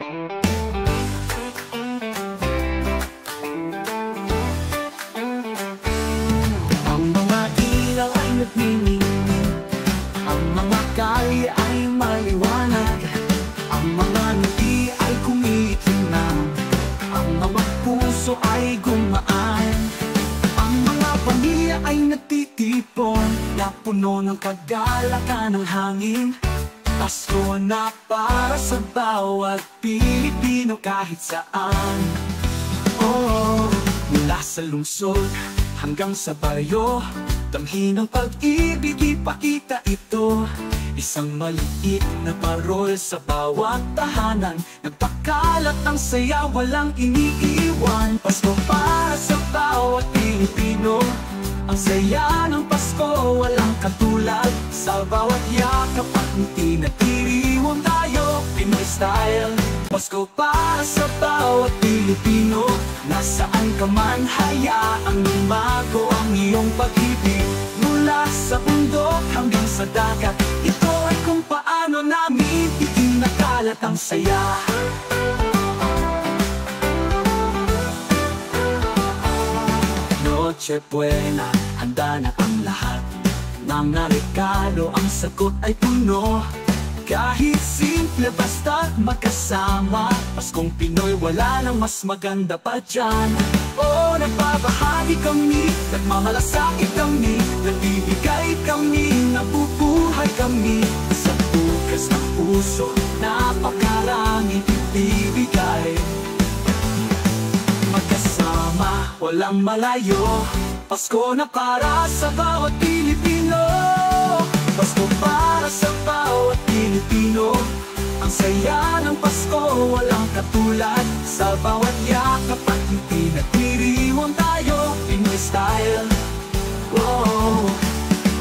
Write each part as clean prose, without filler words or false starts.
Ang mga ilaw ay nagniningning, ang mga kalye ay maliwanag, ang mga ngiti ay kumikinang, ang mga puso ay gumaan. Ang mga pamilya ay natitipon, na puno ng kagalakan ng hangin. Pasko na para sa bawat Pilipino kahit saan. Oh, mula sa lungsod hanggang sa baryo, damhin ng pag-ibig ipakita ito. Isang maliit na parol sa bawat tahanan, nagpakalat ang saya, walang iniiwan. Pasko para sa bawat Pilipino, ang saya ng Pasko walang katulad. Sa bawat yakap at ngiti natiriwang tayo, Pinoy style. Pasko para sa bawat Pilipino, nasaan ka man hayaang lumago ang iyong pag-ibig. Mula sa bundok hanggang sa dagat, ito ay kung paano namin itinakalat ang saya. Noche Buena, handa na ang lahat, mga regalo, ang sagot ay puno. Kahit simple basta't magkasama, Paskong Pinoy wala nang mas maganda pa dyan. Oh, nagbabahagi kami, nagmamalasakit kami, nagbibigay kami, nabubuhay kami. Sa bukas ng puso, napakaraming ibibigay. Magkasama, walang malayo, Pasko na para sa bawat Pilipino. Pasko para sa bawat Pilipino, ang saya ng Pasko walang katulad. Sa bawat yakap at ngiti natiriwang tayo, Pinoy style. Oh,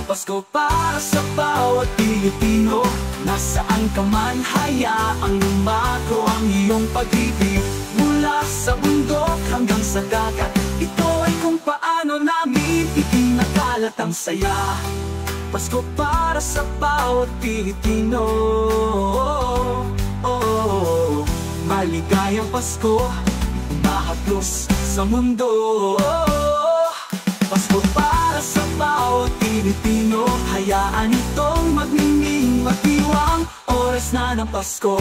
Pasko para sa bawat Pilipino, nasaan ka man hayaang lumago ang iyong pag-ibig. Mula sa bundok hanggang sa dagat, ito ay kung paano namin itinakalat ang saya. Pasko para sa bawat Pilipino. Oh, maligayang Pasko, umahaplos sa mundo. Pasko para sa bawat Pilipino, hayaan itong magmiming, magdiwang, oras na ng Pasko.